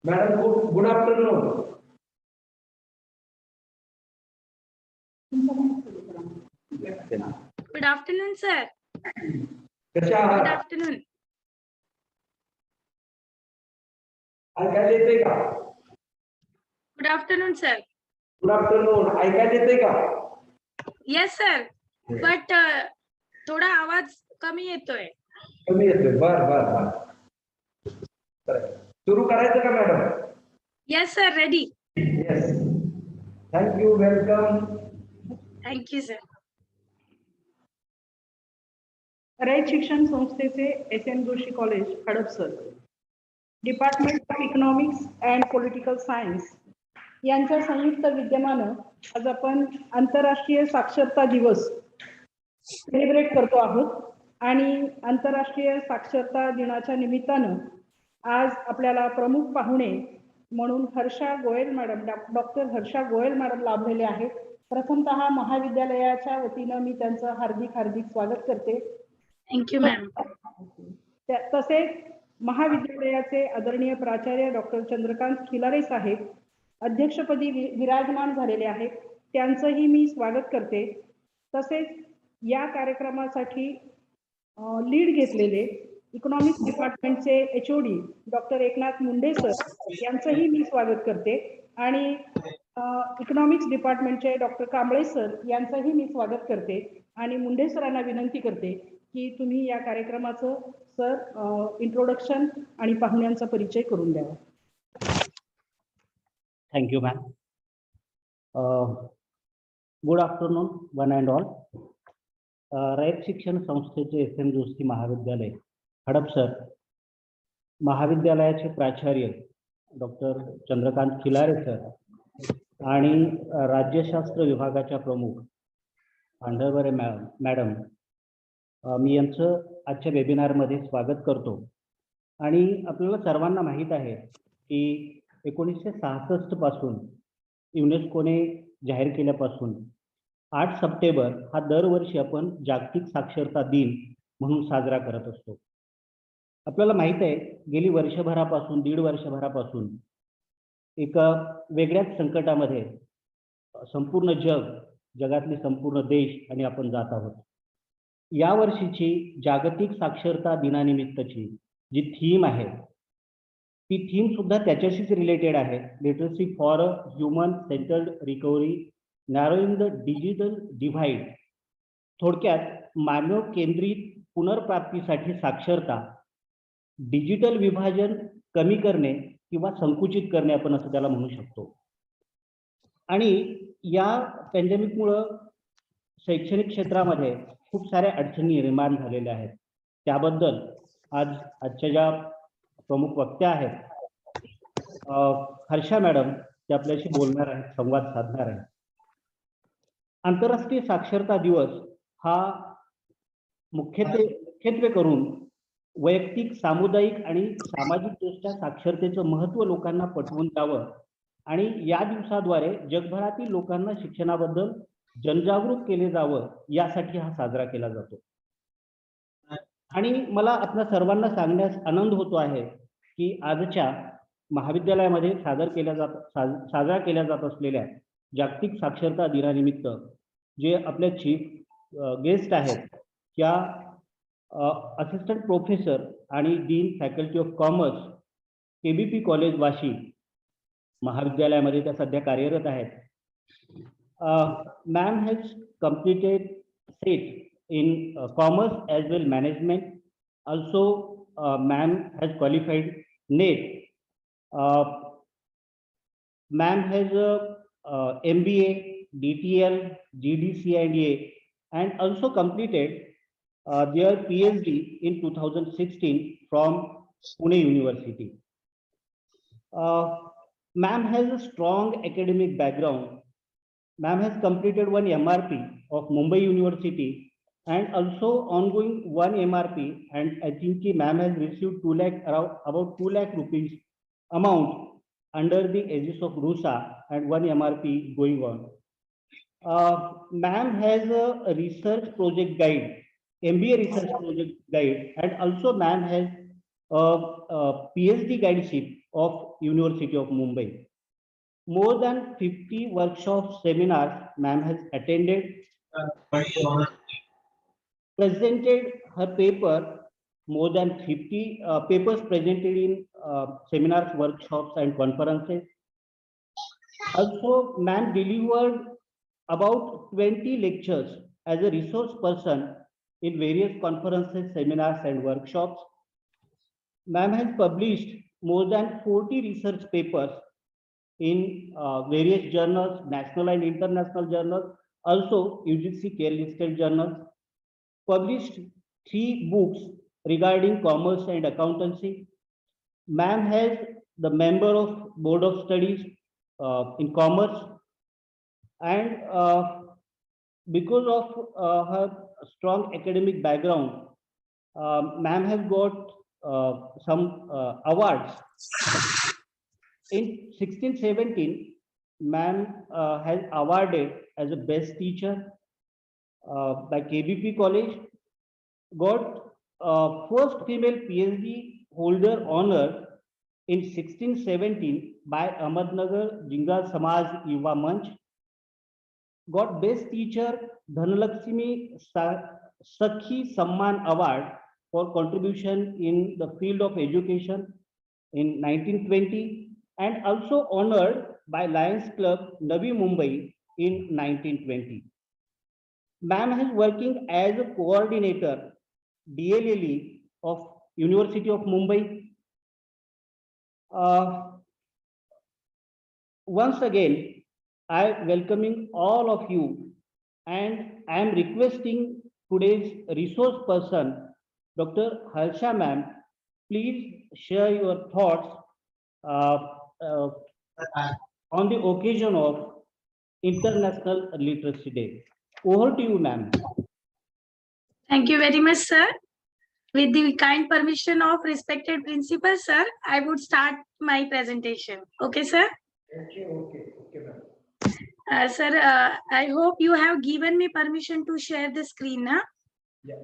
Madam good afternoon. Good afternoon, sir. कशा आहात? Good afternoon. ऐकायला येते का? Good afternoon, sir. Good afternoon. ऐकायला येते का? Yes, sir. But थोडा आवाज कमी येतोय. कमी येतोय. बर. सुरू करायचं का madam? Yes, sir. Ready. Yes. Thank you. Welcome. Thank you, sir. Rayat शिक्षण संस्थेचे SN. Joshi college Hadapsar, department of economics and political science यांच्या संयुक्त विद्यमानं आज आपण आंतरराष्ट्रीय साक्षरता दिवस सेलिब्रेट करतो आहोत. आणि आंतरराष्ट्रीय साक्षरता दिनाच्या निमित्तानं आज आपल्याला प्रमुख पाहुणे म्हणून Harsha Goyal madam, doctor Harsha Goyal madam लाभलेले आहेत. प्रथमतः महाविद्यालयाच्या वतीनं मी त्यांचं हार्दिक स्वागत करते. Thank you, ma'am. तसेच महाविद्यालयाचे आदरणीय प्राचार्य डॉक्टर चंद्रकांत खिलारे साहेब अध्यक्षपदी विराजमान झालेले आहेत, त्यांचंही मी स्वागत करते. तसेच या कार्यक्रमासाठी लीड घेतलेले इकॉनॉमिक्स डिपार्टमेंटचे HOD डॉक्टर एकनाथ मुंडे सर यांचंही मी स्वागत करते. आणि इकॉनॉमिक्स डिपार्टमेंटचे डॉक्टर कांबळे सर यांचंही मी स्वागत करते. आणि मुंडे सरांना विनंती करते की तुम्ही या कार्यक्रमाचं सर इंट्रोडक्शन आणि पाहुण्यांचा परिचय करून द्यावा. Thank you ma'am. Good afternoon one and all. Rayat शिक्षण संस्थेचे एस.एन. जोशी महाविद्यालय हडपसर, महाविद्यालयाचे प्राचार्य डॉक्टर चंद्रकांत खिलारे सर आणि राज्यशास्त्र विभागाच्या प्रमुख पांढरवरे मॅडम, मी यांचं आजच्या वेबिनारमध्ये स्वागत करतो. आणि आपल्याला सर्वांना माहीत आहे की 1966 पासून युनेस्कोने जाहीर केल्यापासून 8 सप्टेंबर हा दरवर्षी आपण जागतिक साक्षरता दिन म्हणून साजरा करत असतो. आपल्याला माहीत आहे गेली दीड वर्षभरापासून एका वेगळ्याच संकटामध्ये संपूर्ण जगातले संपूर्ण देश आणि आपण जात आहोत. या वर्षीची जागतिक साक्षरता दिनानिमित्तची जी थीम आहे ती थीम सुद्धा त्याच्याशीच रिलेटेड आहे. Literacy for a human centred recovery, narrowing the digital divide. थोडक्यात मानव केंद्रित पुनर्प्राप्तीसाठी साक्षरता, डिजिटल विभाजन कमी करणे किंवा संकुचित करणे आपण असं त्याला म्हणू शकतो. आणि या पॅन्डेमिकमुळं शैक्षणिक क्षेत्रामध्ये खूप साऱ्या अडचणी निर्माण झालेल्या आहेत. त्याबद्दल आजच्या ज्या प्रमुख वक्त्या आहेत हर्षा मॅडम, ते आपल्याशी बोलणार आहेत, संवाद साधणार आहेत. आंतरराष्ट्रीय साक्षरता दिवस हा मुख्यत्वे करून वैयक्तिक, सामुदायिक आणि सामाजिकदृष्ट्या साक्षरतेचं महत्त्व लोकांना पटवून द्यावं आणि या दिवसाद्वारे जगभरातील लोकांना शिक्षणाबद्दल जनजागरूक केले जावं यासाठी हा साजरा केला जातो. आणि मला आपल्या सर्वांना सांगण्यास आनंद होतो आहे की आजच्या महाविद्यालयामध्ये साजरा केल्या जात असलेल्या जागतिक साक्षरता दिनानिमित्त जे आपले चीफ गेस्ट आहेत त्या असिस्टंट प्रोफेसर आणि dean faculty of commerce KBP college Vashi महाविद्यालयामध्ये त्या सध्या कार्यरत आहेत. Ma'am has completed SET in commerce as well management. Also, ma'am has qualified NET. Ma'am has MBA, DTL, GDCNA, and also completed their PhD in 2016 from Pune University. Ma'am has a strong academic background. Ma'am has completed one MRP of Mumbai University and also ongoing one MRP, and I think ma'am has received about 2 lakh rupees amount under the aegis of RUSA, and one MRP going on. Ma'am has a research project guide MBA research project guide, and also ma'am has a PhD guideship of University of Mumbai. More than 50 workshops, seminars, ma'am has attended, presented her paper, more than 50 papers presented in seminars, workshops, and conferences. Also, ma'am delivered about 20 lectures as a resource person in various conferences, seminars, and workshops. Ma'am has published more than 40 research papers in various journals, national and international journals, also UGC care listed journals, published 3 books regarding commerce and accountancy. Ma'am has the member of Board of Studies in commerce, and because of her strong academic background, ma'am has got some awards. In 16-17, ma'am has awarded as a best teacher by KBP College, got first female PhD holder honor in 16-17 by Ahmednagar Jingal Samaj Yuva Manch, got best teacher Dhanalakshmi Sakhi Samman Award for contribution in the field of education in 1920, and also honored by Lions Club Navi Mumbai in 1920. Ma'am has working as a coordinator DLLE of University of Mumbai. Once again, I welcoming all of you, and I am requesting today's resource person, Dr. Harsha ma'am, please share your thoughts on the occasion of International Literacy Day. Over to you, ma'am. Thank you very much, sir. With the kind permission of respected principal, sir, I would start my presentation. Okay, sir? Okay, ma'am. Sir, I hope you have given me permission to share the screen. Huh? Yeah.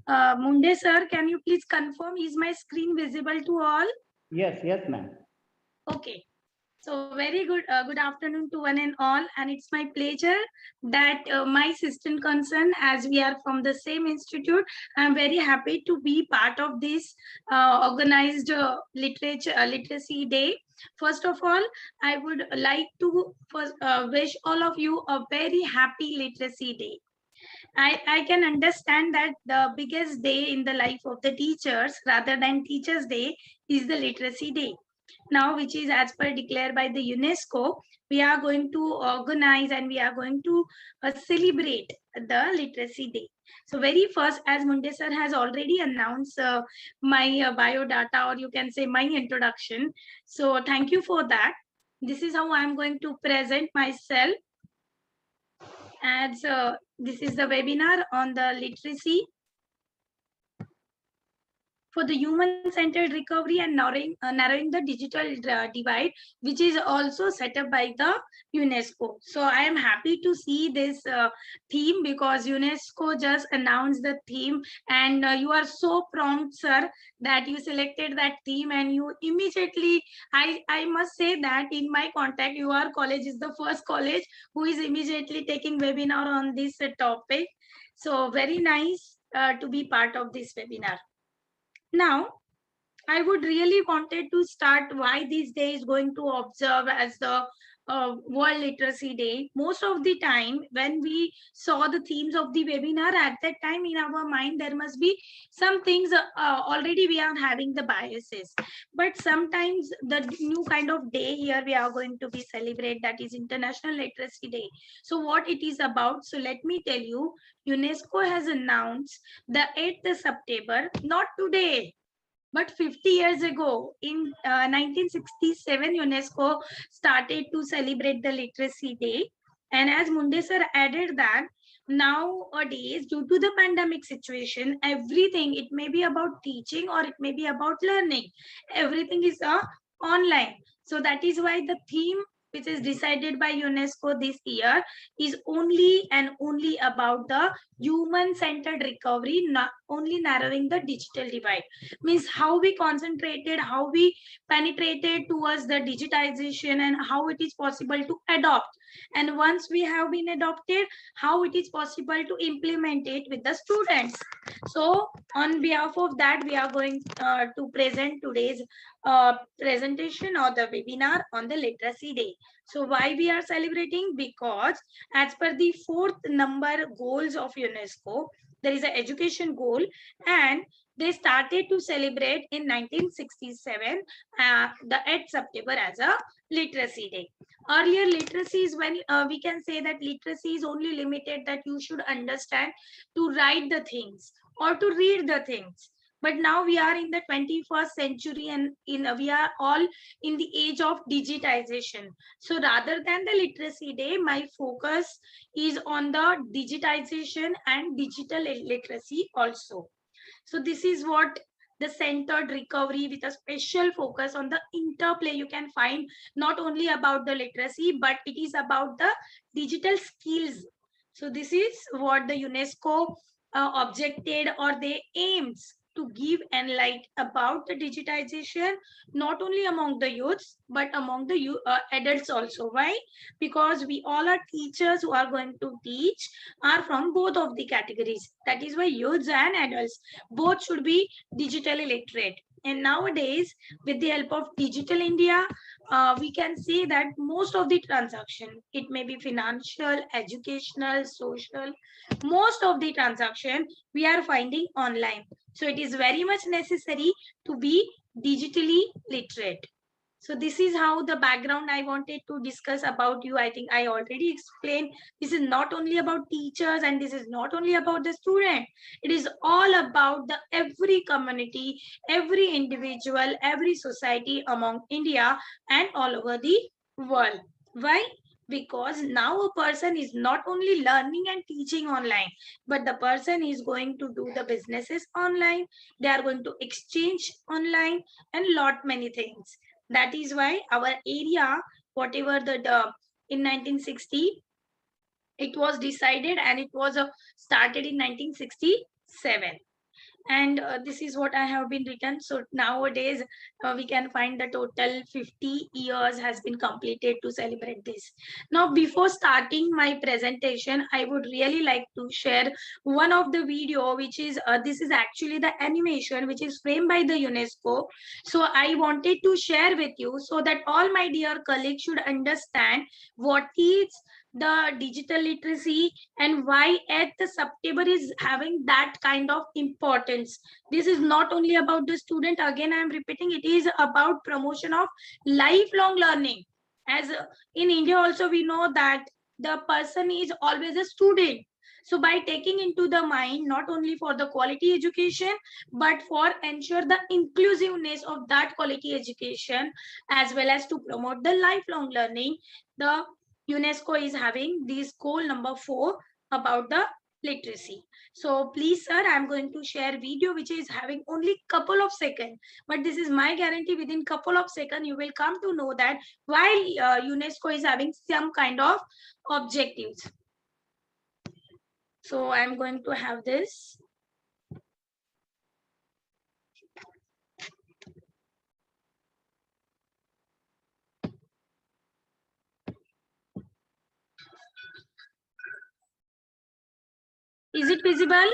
Munde, sir, can you please confirm, is my screen visible to all? Yes, ma'am. Okay. So very good afternoon to one and all, and it's my pleasure that my assistant concern, as we are from the same institute, I'm very happy to be part of this organized literacy day. First of all, I would like to wish all of you a very happy literacy day. I can understand that the biggest day in the life of the teachers rather than Teachers' Day is the Literacy Day. Now, which is as per declared by the UNESCO, we are going to organize and we are going to celebrate the Literacy Day. So very first, as Munde sir has already announced my biodata, or you can say my introduction. So thank you for that. This is how I'm going to present myself. As this is the webinar on the literacy for the human-centered recovery and narrowing the digital divide, which is also set up by the UNESCO. So I am happy to see this theme, because UNESCO just announced the theme, and you are so prompt, sir, that you selected that theme, and you immediately, I must say that in my contact, your college is the first college who is immediately taking webinar on this topic. So very nice to be part of this webinar. Now, I would really wanted to start why this day is going to observe as the World Literacy Day. Most of the time when we saw the themes of the webinar, at that time in our mind there must be some things already we are having the biases, but sometimes the new kind of day here we are going to be celebrate, that is International Literacy Day. So what it is about, so let me tell you, UNESCO has announced the 8th September, not today, but 50 years ago, in 1967, UNESCO started to celebrate the Literacy Day. And as Munde sir added that, nowadays, due to the pandemic situation, everything, it may be about teaching or it may be about learning, everything is online. So that is why the theme which is decided by UNESCO this year is only and only about the human-centered recovery, not only narrowing the digital divide. Means how we concentrated, how we penetrated towards the digitization, and how it is possible to adopt. And once we have been adopted, how it is possible to implement it with the students. So on behalf of that, we are going to present today's presentation or the webinar on the Literacy Day. So why we are celebrating? Because as per the 4th number goals of UNESCO, there is an education goal, and they started to celebrate in 1967, the 8th September as a Literacy Day. Earlier, literacy is when we can say that literacy is only limited that you should understand to write the things or to read the things. But now we are in the 21st century, and we are all in the age of digitization. So rather than the literacy day, my focus is on the digitization and digital literacy also. So this is what the centered recovery with a special focus on the interplay you can find, not only about the literacy, but it is about the digital skills. So this is what the UNESCO objected, or they aims to give enlight about the digitization, not only among the youths, but among the adults also. Why? Because we all are teachers who are going to teach are from both of the categories. That is why youths and adults both should be digitally literate. And nowadays, with the help of Digital India, we can see that most of the transaction, it may be financial, educational, social, most of the transaction we are finding online. So it is very much necessary to be digitally literate. So this is how the background I wanted to discuss about you. I think I already explained. This is not only about teachers, and this is not only about the student. It is all about the every community, every individual, every society among India and all over the world. Why? Because now a person is not only learning and teaching online, but the person is going to do the businesses online. They are going to exchange online and lot many things. That is why our area, whatever in 1960, it was decided, and it was started in 1967. And this is what I have been written. So nowadays we can find the total 50 years has been completed to celebrate this. Now, before starting my presentation, I would really like to share one of the video, which is this is actually the animation which is framed by the UNESCO. So I wanted to share with you so that all my dear colleagues should understand what is the digital literacy and why 8th September is having that kind of importance. This is not only about the student, again I am repeating, it is about promotion of lifelong learning. As in India also we know that the person is always a student. So by taking into the mind not only for the quality education, but for ensure the inclusiveness of that quality education, as well as to promote the lifelong learning, the UNESCO is having this goal number 4 about the literacy. So please, sir, I'm going to share video which is having only couple of seconds, but this is my guarantee, within couple of seconds you will come to know that why UNESCO is having some kind of objectives. So I'm going to have this. Is it visible?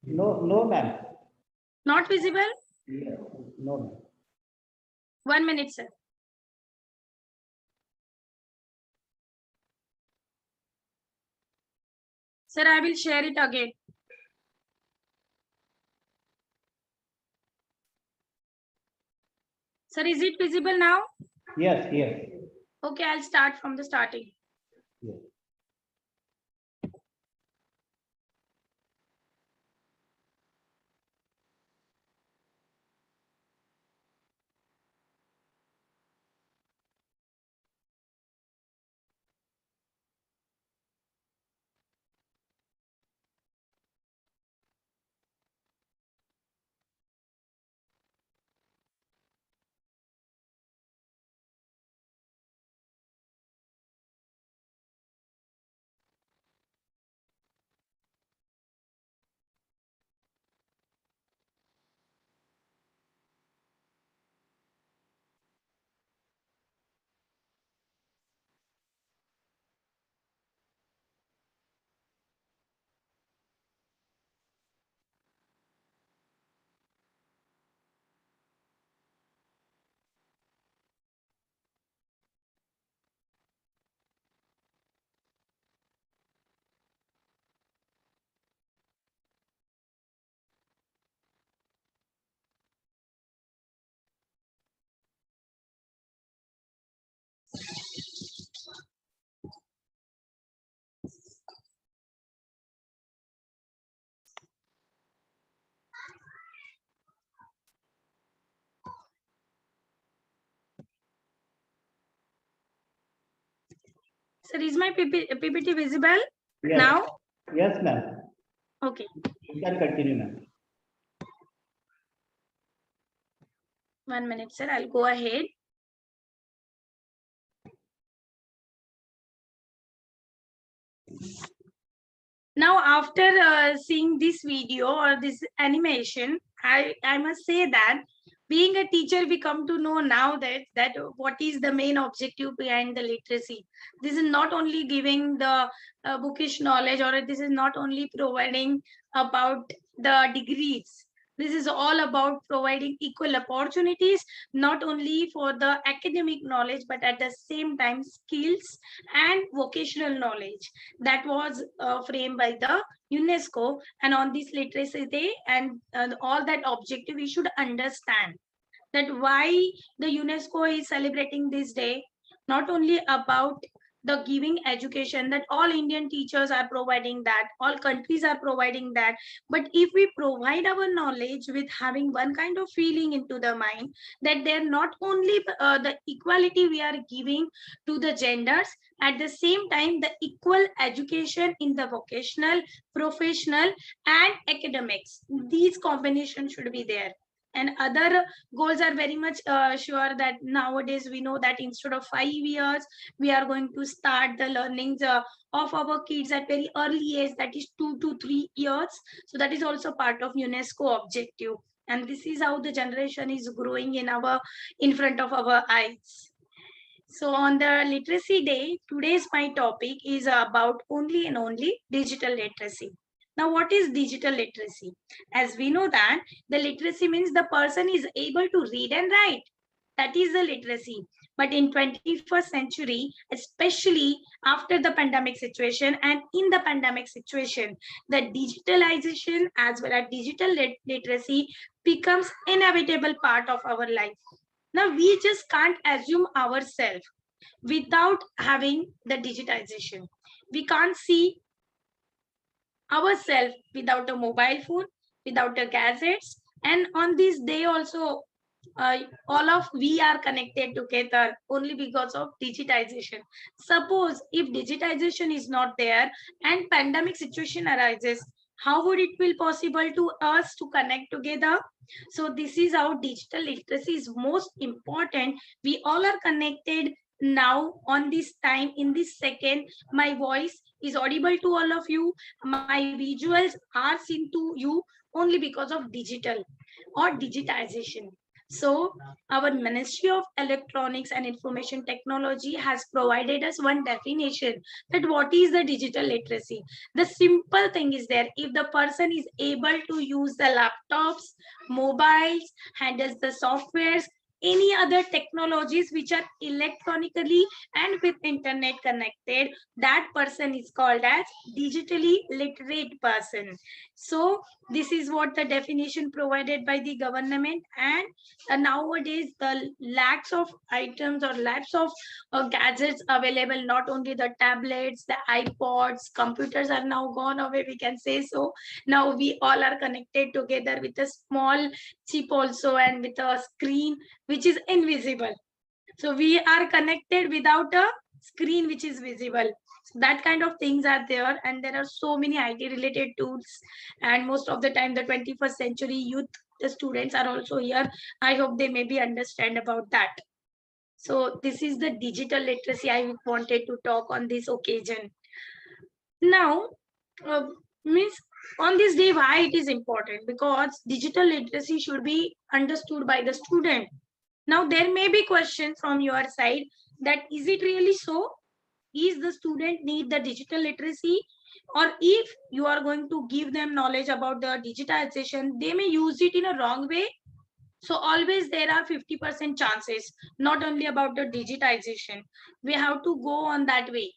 No, ma'am. Not visible? No, ma'am. 1 minute, sir. Sir, I will share it again. Sir, is it visible now? Yes. Okay, I'll start from the starting. Yes. Sir, is my PPT visible Yes. now? Yes, ma'am. Okay. You can continue, ma'am. 1 minute, sir. I'll go ahead. Now, after seeing this video or this animation, I must say that being a teacher, we come to know now that what is the main objective behind the literacy. This is not only giving the bookish knowledge, or this is not only providing about the degrees. This is all about providing equal opportunities, not only for the academic knowledge, but at the same time skills and vocational knowledge. That was framed by the UNESCO, and on this literacy day and all that objective, we should understand that why the UNESCO is celebrating this day, not only about the giving education that all Indian teachers are providing, that all countries are providing that, but if we provide our knowledge with having one kind of feeling into the mind that they're not only the equality we are giving to the genders, at the same time the equal education in the vocational, professional and academics, these combinations should be there. And other goals are very much sure that nowadays we know that instead of 5 years, we are going to start the learnings of our kids at very early age, that is 2 to 3 years. So that is also part of UNESCO objective. And this is how the generation is growing in front of our eyes. So on the literacy day, today's my topic is about only and only digital literacy. Now, what is digital literacy? As we know that the literacy means the person is able to read and write. That is the literacy. But in 21st century, especially after the pandemic situation and in the pandemic situation, the digitalization as well as digital literacy becomes inevitable part of our life. Now, we just can't assume ourselves without having the digitization. We can't see ourselves without a mobile phone, without a gadgets. And on this day also, all of we are connected together only because of digitization. Suppose if digitization is not there and pandemic situation arises, how would it be possible to us to connect together? So this is how digital literacy is most important. We all are connected now on this time, in this second. My voice is audible to all of you. My visuals are seen to you only because of digital or digitization. So our Ministry of Electronics and Information Technology has provided us one definition that what is the digital literacy. The simple thing is there, if the person is able to use the laptops, mobiles, handles the softwares, any other technologies which are electronically and with internet connected, that person is called as digitally literate person. So this is what the definition provided by the government. And nowadays the lakhs of items or lakhs of gadgets available, not only the tablets, the iPods, computers are now gone away, we can say so. Now we all are connected together with a small chip also and with a screen which is invisible. So we are connected without a screen which is visible. So that kind of things are there, and there are so many IT related tools, and most of the time the 21st century youth, the students are also here. I hope they maybe understand about that. So this is the digital literacy I wanted to talk on this occasion. Now, means on this day, why it is important? Because digital literacy should be understood by the student. Now, there may be questions from your side that is it really so? Is the student need the digital literacy? Or if you are going to give them knowledge about the digitization, they may use it in a wrong way. So always there are 50% chances, not only about the digitization. We have to go on that way.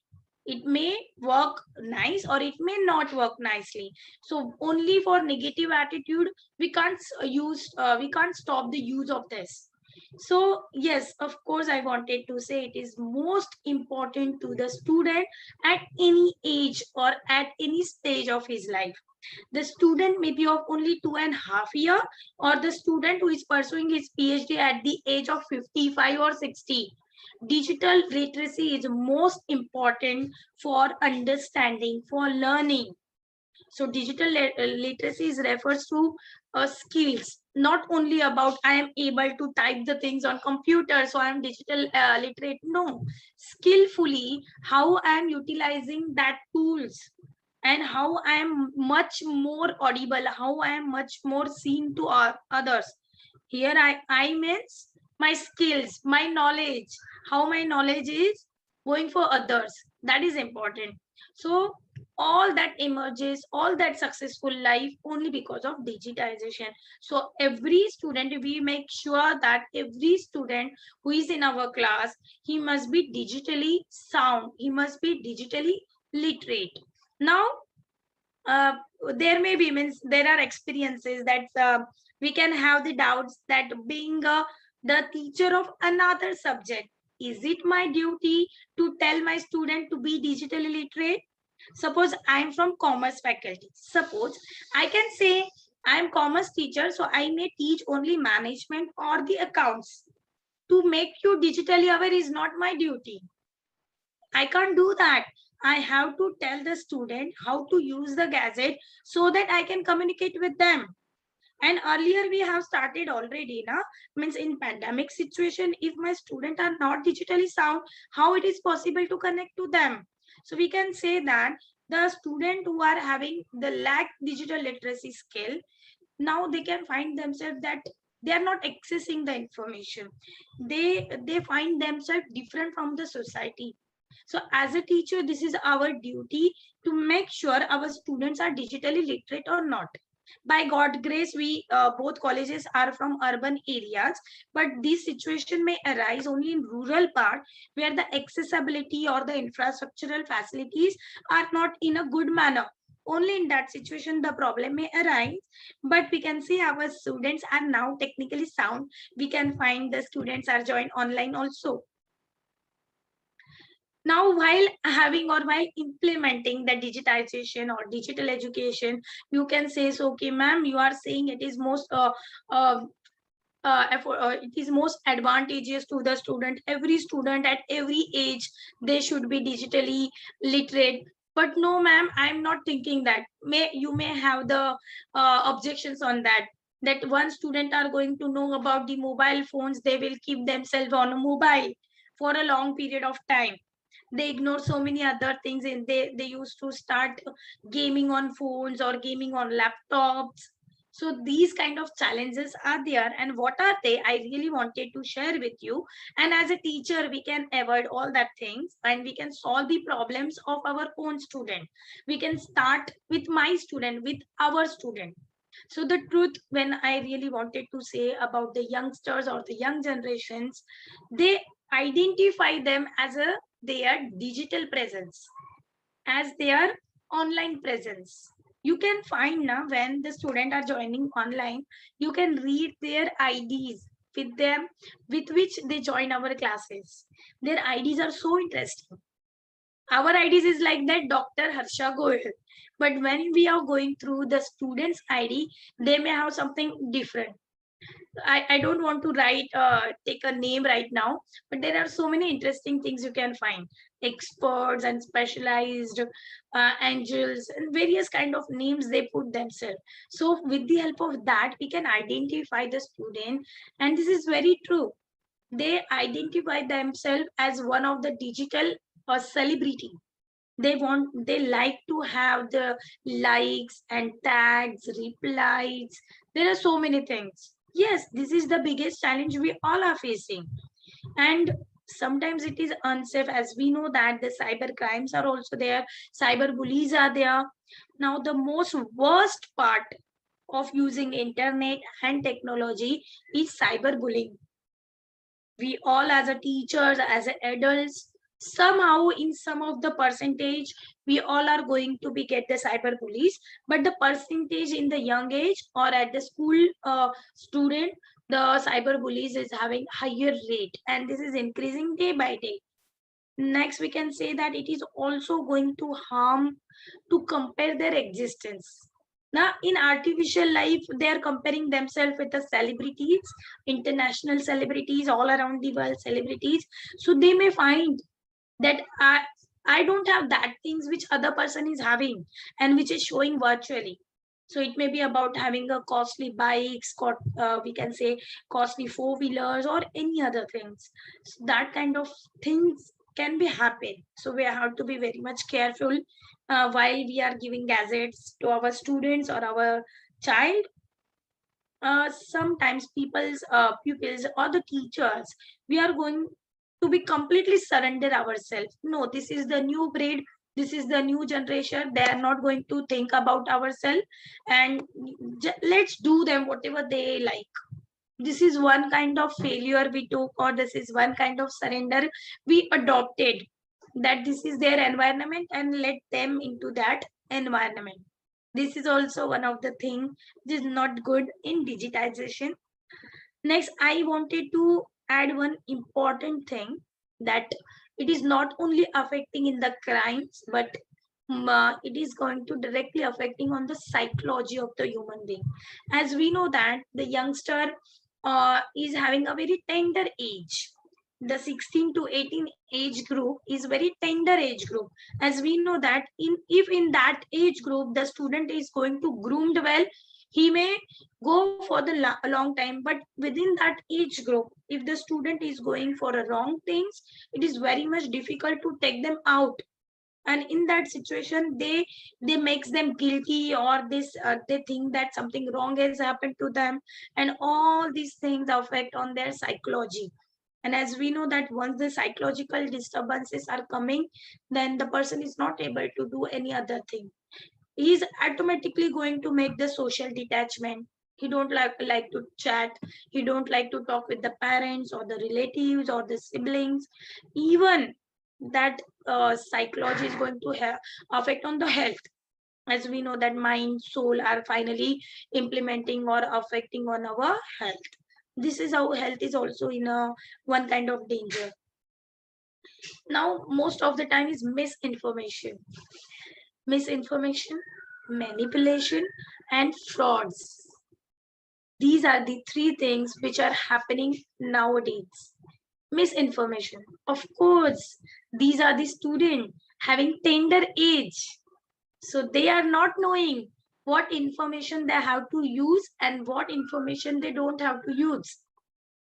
It may work nice or it may not work nicely. So only for negative attitude, we can't stop the use of this. So yes, of course, I wanted to say it is most important to the student at any age or at any stage of his life. The student may be of only 2.5 years, or the student who is pursuing his PhD at the age of 55 or 60. Digital literacy is most important for understanding, for learning. So digital literacy refers to skills, not only about I am able to type the things on computer, so I am digital literate. No, skillfully how I am utilizing that tools and how I am much more audible, how I am much more seen to others. Here I means my skills, my knowledge, how my knowledge is going for others. That is important. So all that emerges, all that successful life only because of digitization. So every student, we make sure that every student who is in our class, he must be digitally sound, he must be digitally literate. Now there may be, means there are experiences that we can have the doubts that being the teacher of another subject, is it my duty to tell my student to be digitally literate? Suppose I'm from commerce faculty. Suppose I can say I'm commerce teacher, so I may teach only management or the accounts. To make you digitally aware is not my duty. I can't do that. I have to tell the student how to use the gadget so that I can communicate with them. And earlier we have started already, means in pandemic situation, if my students are not digitally sound, how it is possible to connect to them? So we can say that the student who are having the lack digital literacy skill, now they can find themselves that they are not accessing the information. They find themselves different from the society. So as a teacher, this is our duty to make sure our students are digitally literate or not. By God grace, we both colleges are from urban areas, but this situation may arise only in rural part where the accessibility or the infrastructural facilities are not in a good manner. Only in that situation the problem may arise, but we can see our students are now technically sound. We can find the students are joined online also. Now, while having or while implementing the digitization or digital education, you can say, so, okay, ma'am, you are saying it is most it is most advantageous to the student. Every student at every age, they should be digitally literate. But no, ma'am, I'm not thinking that. You may have the objections on that. That one student are going to know about the mobile phones, they will keep themselves on a mobile for a long period of time. They ignore so many other things, and they used to start gaming on phones or gaming on laptops. So these kind of challenges are there, and what are they? I really wanted to share with you. And as a teacher, we can avoid all that things, and we can solve the problems of our own student. We can start with my student, with our student. So the truth, when I really wanted to say about the youngsters or the young generations, they identify them as their digital presence, as their online presence. You can find now when the students are joining online, you can read their IDs with them, with which they join our classes. Their IDs are so interesting. Our IDs is like that Dr. Harsha Goyal. But when we are going through the student's ID, they may have something different. I don't want to take a name right now, but there are so many interesting things you can find. Experts and specialized angels and various kind of names they put themselves. So with the help of that, we can identify the student. And this is very true. They identify themselves as one of the digital celebrity. They like to have the likes and tags, replies. There are so many things. Yes, this is the biggest challenge we all are facing. And sometimes it is unsafe, as we know that the cyber crimes are also there, cyber bullies are there. Now the most worst part of using internet and technology is cyberbullying. We all, as a teachers, as a adults, somehow in some of the percentage, we all are going to be get the cyber bullies, but the percentage in the young age or at the school student, the cyber bullies is having higher rate, and this is increasing day by day. Next, we can say that it is also going to harm to compare their existence. Now, in artificial life, they are comparing themselves with the celebrities, international celebrities, all around the world celebrities. So they may find that I don't have that things which other person is having and which is showing virtually. So it may be about having a costly bikes, we can say costly four-wheelers or any other things. So that kind of things can be happen. So we have to be very much careful while we are giving gadgets to our students or our child. Sometimes pupils or the teachers, we are going to be completely surrender ourselves. No, this is the new breed, this is the new generation, they are not going to think about ourselves, and let's do them whatever they like. This is one kind of failure we took, or this is one kind of surrender we adopted, that this is their environment and let them into that environment. This is also one of the things which is not good in digitization. Next, I wanted to add one important thing, that it is not only affecting in the crimes, but it is going to directly affecting on the psychology of the human being. As we know that the youngster is having a very tender age. The 16 to 18 age group is very tender age group. As we know that if in that age group the student is going to groomed well, he may go for the long time, but within that age group, if the student is going for a wrong things, it is very much difficult to take them out. And in that situation, they makes them guilty, or this they think that something wrong has happened to them, and all these things affect on their psychology. And as we know that once the psychological disturbances are coming, then the person is not able to do any other thing. He is automatically going to make the social detachment. He don't like to chat, he don't like to talk with the parents or the relatives or the siblings. Even that psychology is going to have affect on the health. As we know that mind, soul are finally implementing or affecting on our health. This is how health is also in a one kind of danger. Now, most of the time is misinformation, manipulation, and frauds. These are the three things which are happening nowadays. Misinformation. Of course, these are the students having tender age. So they are not knowing what information they have to use and what information they don't have to use.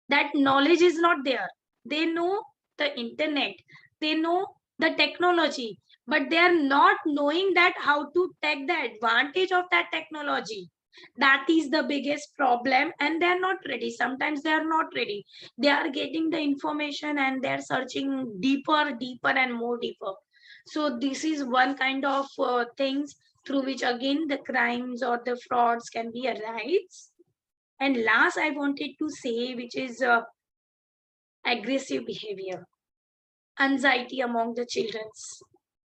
That knowledge is not there. They know the internet, they know the technology, but they are not knowing that how to take the advantage of that technology. That is the biggest problem, and they are not ready. Sometimes they are not ready. They are getting the information and they are searching deeper and more deeper. So this is one kind of things through which again the crimes or the frauds can be arise. And last I wanted to say, which is aggressive behavior, anxiety among the children.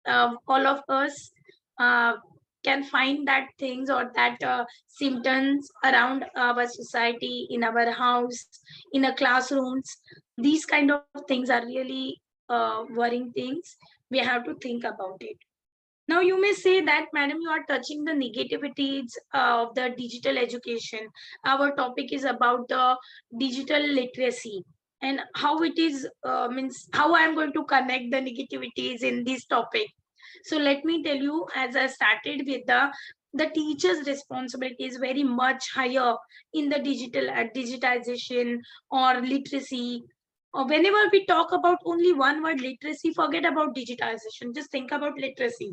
All of us can find that things or that symptoms around our society, in our house, in our classrooms. These kind of things are really worrying things. We have to think about it. Now you may say that, madam, you are touching the negativities of the digital education. Our topic is about the digital literacy and how it is means how I am going to connect the negativities in this topic. So let me tell you, as I started with the teacher's responsibility is very much higher in the digitization or literacy. Or whenever we talk about only one word literacy, forget about digitization. Just think about literacy.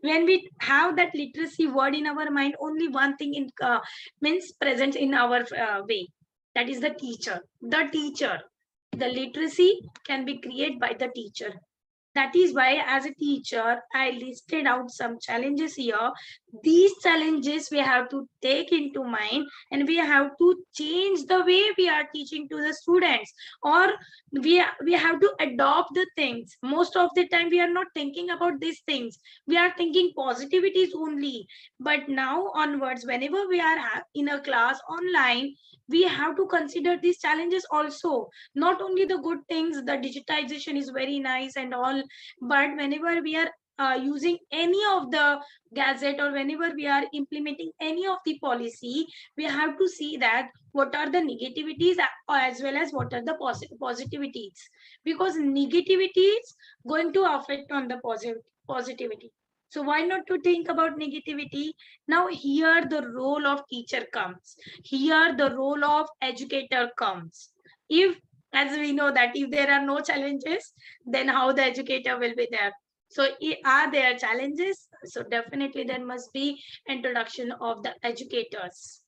When we have that literacy word in our mind, only one thing in means present in our way, that is the teacher. The literacy can be created by the teacher. That is why as a teacher, I listed out some challenges here. These challenges we have to take into mind, and we have to change the way we are teaching to the students, or we have to adopt the things. Most of the time we are not thinking about these things. We are thinking positivities only. But now onwards, whenever we are in a class online, we have to consider these challenges also. Not only the good things, the digitization is very nice and all, but whenever we are using any of the gazette or whenever we are implementing any of the policy, we have to see that what are the negativities as well as what are the positivities, because negativity is going to affect on the positivity. So why not to think about negativity? Now here the role of teacher comes. Here the role of educator comes. If, as we know that if there are no challenges, then how the educator will be there? So are there challenges? So definitely there must be introduction of the educators.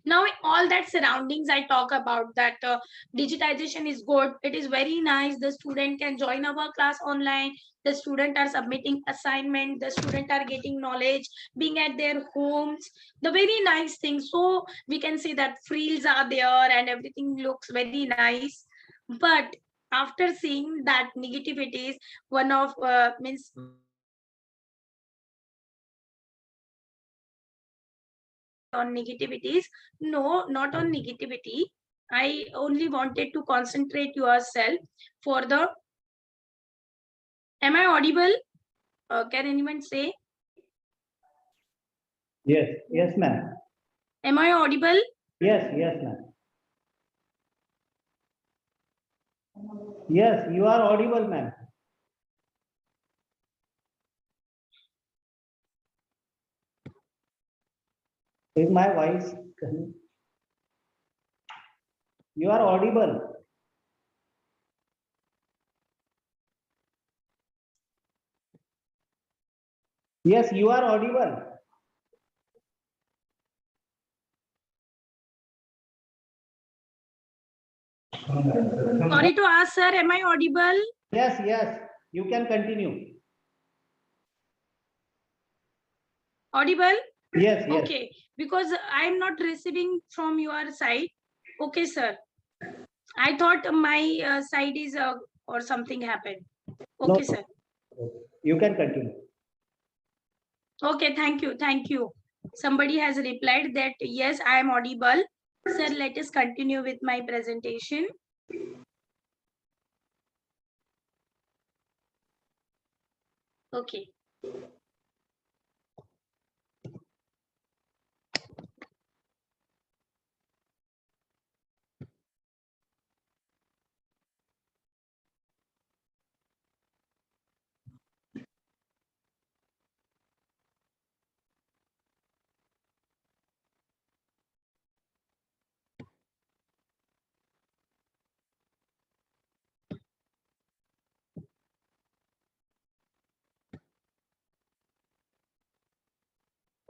Now all that surroundings I talk about, that digitization is good, it is very nice, the student can join our class online, the student are submitting assignment, the student are getting knowledge being at their homes, the very nice thing. So we can say that frills are there and everything looks very nice, but after seeing that negativities, one of means on negativities. No, not on negativity. I only wanted to concentrate yourself for the. Am I audible? Can anyone say? Yes, yes, ma'am. Am I audible? Yes, yes, ma'am. Yes, you are audible, ma'am. Is my voice? You are audible. Yes, you are audible. Sorry to ask, sir. Am I audible? Yes, yes. You can continue. Audible? Yes, yes. Okay, because I am not receiving from your side. Okay, sir. I thought my side is or something happened. Okay, No. sir. You can continue. Okay, thank you. Thank you. Somebody has replied that yes, I am audible. Sir, let us continue with my presentation. Okay.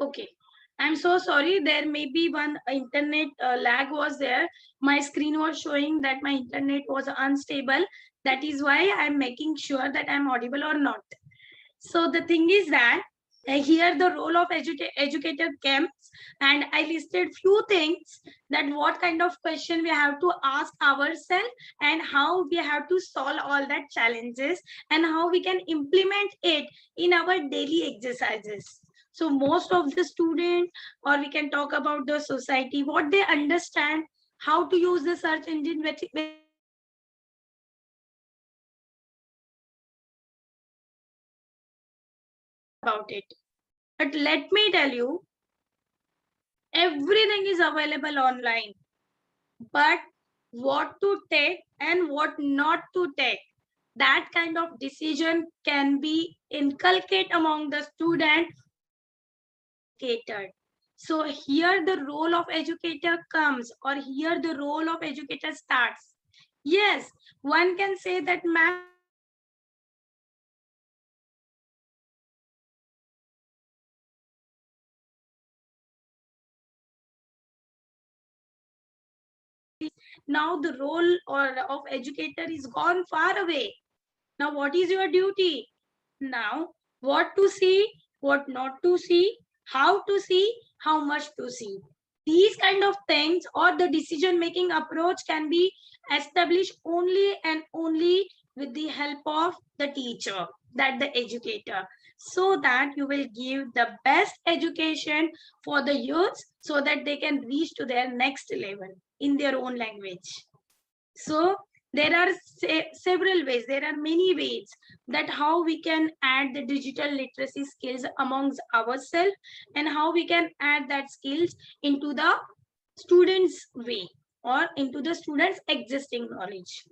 Okay. I'm so sorry. There may be one internet lag was there. My screen was showing that my internet was unstable. That is why I'm making sure that I'm audible or not. So the thing is that here the role of educator comes, and I listed few things that what kind of question we have to ask ourselves and how we have to solve all that challenges and how we can implement it in our daily exercises. So most of the students, or we can talk about the society, what they understand, how to use the search engine about it. But let me tell you, everything is available online. But what to take and what not to take, that kind of decision can be inculcated among the student. So here the role of educator comes, or here the role of educator starts. Yes, one can say that math now the role of educator is gone far away. Now what is your duty? Now what to see, what not to see, how to see, how much to see. These kind of things or the decision making approach can be established only and only with the help of the teacher, that the educator, so that you will give the best education for the youths so that they can reach to their next level in their own language. So There are several ways, there are many ways that how we can add the digital literacy skills amongst ourselves, and how we can add that skills into the students' way or into the students' existing knowledge.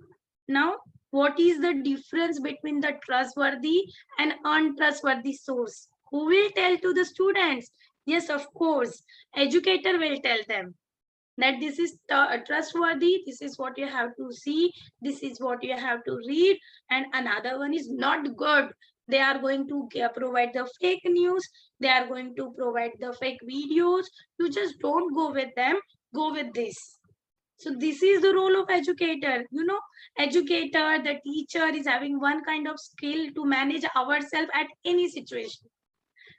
Now, what is the difference between the trustworthy and untrustworthy source? Who will tell to the students? Yes, of course, educator will tell them that this is trustworthy, this is what you have to see, this is what you have to read, and another one is not good. They are going to provide the fake news, they are going to provide the fake videos. You just don't go with them, go with this. So this is the role of educator. You know, educator, the teacher is having one kind of skill to manage ourselves at any situation.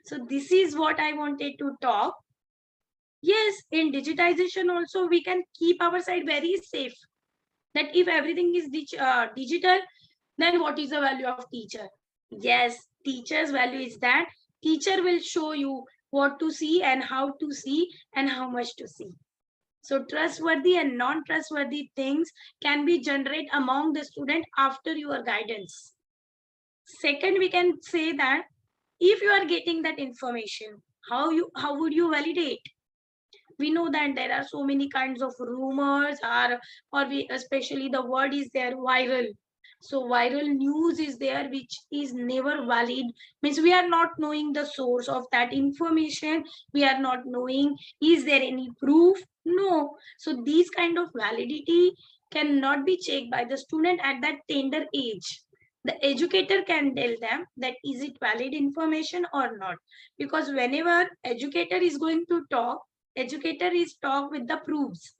So this is what I wanted to talk. Yes, in digitization also we can keep our side very safe. That if everything is digital, then what is the value of teacher? Yes, teacher's value is that teacher will show you what to see and how to see and how much to see. So trustworthy and non-trustworthy things can be generated among the student after your guidance. Second, we can say that if you are getting that information, how would you validate? We know that there are so many kinds of rumors, especially the word is there viral. So viral news is there, which is never valid. Means we are not knowing the source of that information. We are not knowing, is there any proof? No. So these kind of validity cannot be checked by the student at that tender age. The educator can tell them that is it valid information or not. Because whenever educator is going to talk, educator is talk with the proofs.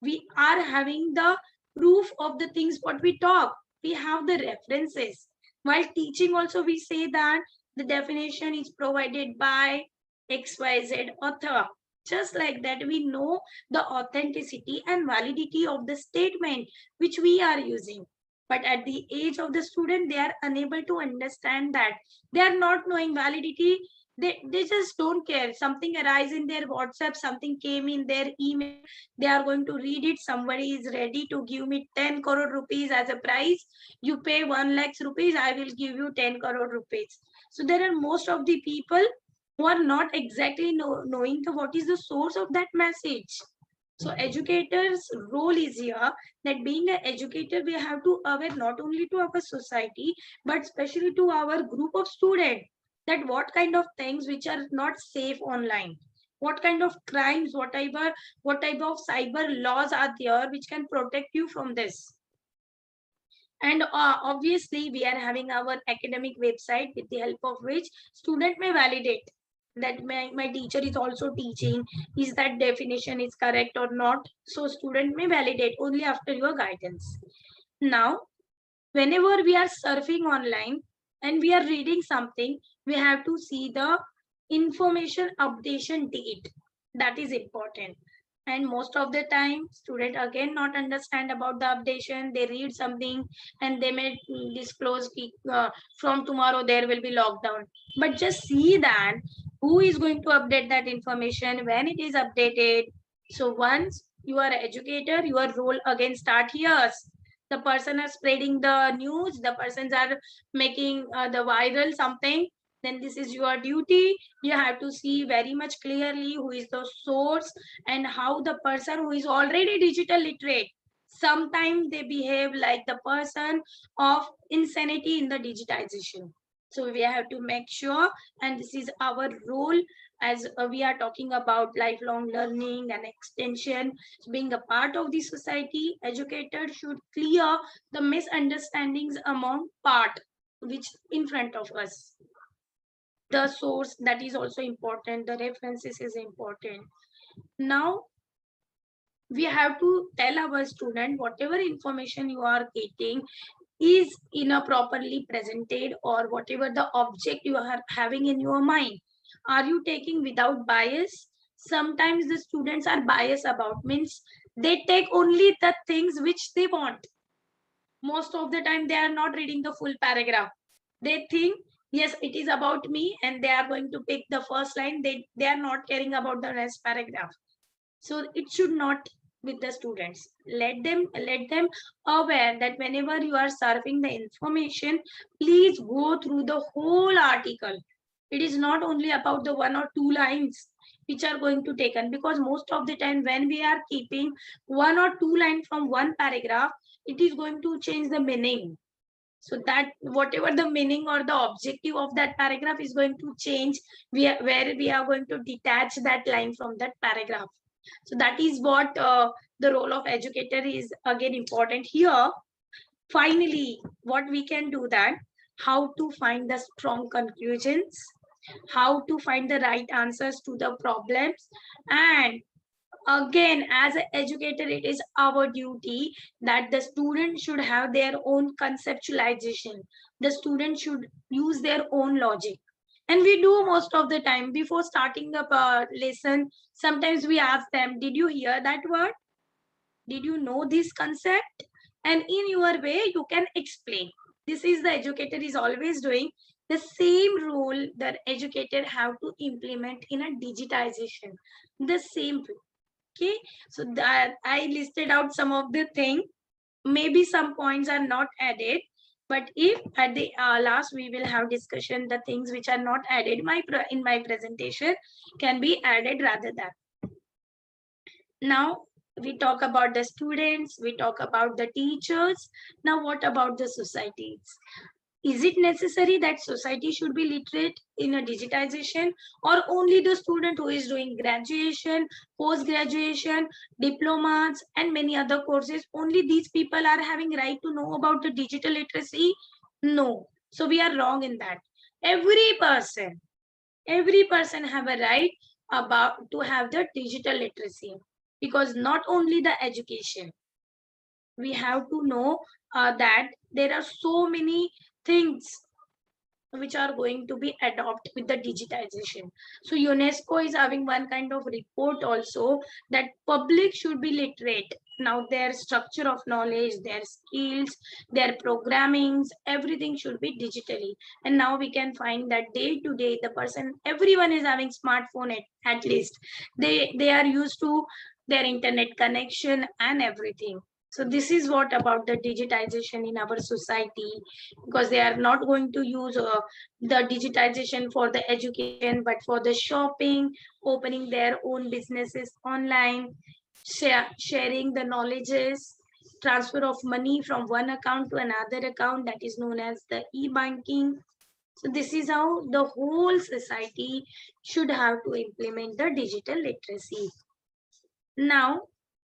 We are having the proof of the things what we talk. We have the references. While teaching also we say that the definition is provided by XYZ author. Just like that, we know the authenticity and validity of the statement which we are using. But at the age of the student, they are unable to understand that. They are not knowing validity. They just don't care. Something arises in their WhatsApp, something came in their email, they are going to read it. Somebody is ready to give me 10 crore rupees as a price. You pay 1 lakh rupees, I will give you 10 crore rupees. So there are most of the people who are not exactly knowing what is the source of that message. So educators' role is here that being an educator, we have to aware not only to our society, but especially to our group of students, that what kind of things which are not safe online, what kind of crimes, what type of cyber laws are there which can protect you from this. And obviously we are having our academic website with the help of which student may validate that my teacher is also teaching, is that definition is correct or not. So student may validate only after your guidance. Now, whenever we are surfing online and we are reading something, we have to see the information updation date. That is important. And most of the time, student again not understand about the updation. They read something and they may disclose from tomorrow there will be lockdown. But just see that who is going to update that information, when it is updated. So once you are an educator, your role again start here. The person are spreading the news, the persons are making the viral something, then this is your duty. You have to see very much clearly who is the source and how the person who is already digital literate, sometimes they behave like the person of insanity in the digitization. So we have to make sure, and this is our role as we are talking about lifelong learning and extension. So being a part of the society, educators should clear the misunderstandings among part which in front of us. The source, that is also important, the references is important. Now we have to tell our student whatever information you are getting is in a properly presented, or whatever the object you are having in your mind, are you taking without bias? Sometimes the students are biased about, means they take only the things which they want. Most of the time they are not reading the full paragraph. They think yes, it is about me, and they are going to pick the first line. They are not caring about the rest paragraph. So it should not with the students. Let them aware that whenever you are surfing the information, please go through the whole article. It is not only about the 1 or 2 lines which are going to taken, because most of the time when we are keeping 1 or 2 lines from one paragraph, it is going to change the meaning. So that whatever the meaning or the objective of that paragraph is going to change, where we are going to detach that line from that paragraph. So that is what the role of educator is again important here. Finally, what we can do that, how to find the strong conclusions, how to find the right answers to the problems. And again, as an educator, it is our duty that the student should have their own conceptualization. The student should use their own logic. And we do most of the time before starting the lesson. Sometimes we ask them, did you hear that word? Did you know this concept? And in your way, you can explain. This is the educator is always doing. The same rule that educator have to implement in a digitization. The same way. Okay, so that I listed out some of the things. Maybe some points are not added, but if at the last we will have discussion, the things which are not added in my presentation can be added rather than. Now we talk about the students, we talk about the teachers. Now what about the societies? Is it necessary that society should be literate in a digitization, or only the student who is doing graduation, post-graduation, diplomas, and many other courses, only these people are having right to know about the digital literacy? No. So we are wrong in that. Every person have a right about to have the digital literacy, because not only the education, we have to know that there are so many things which are going to be adopted with the digitization. So UNESCO is having one kind of report also that public should be literate. Now their structure of knowledge, their skills, their programmings, everything should be digitally. And now we can find that day to day, the person, everyone is having smartphone at least. They are used to their internet connection and everything. So this is what about the digitization in our society, because they are not going to use the digitization for the education, but for the shopping, opening their own businesses online, sharing the knowledges, transfer of money from one account to another account, that is known as the e-banking. So this is how the whole society should have to implement the digital literacy. Now,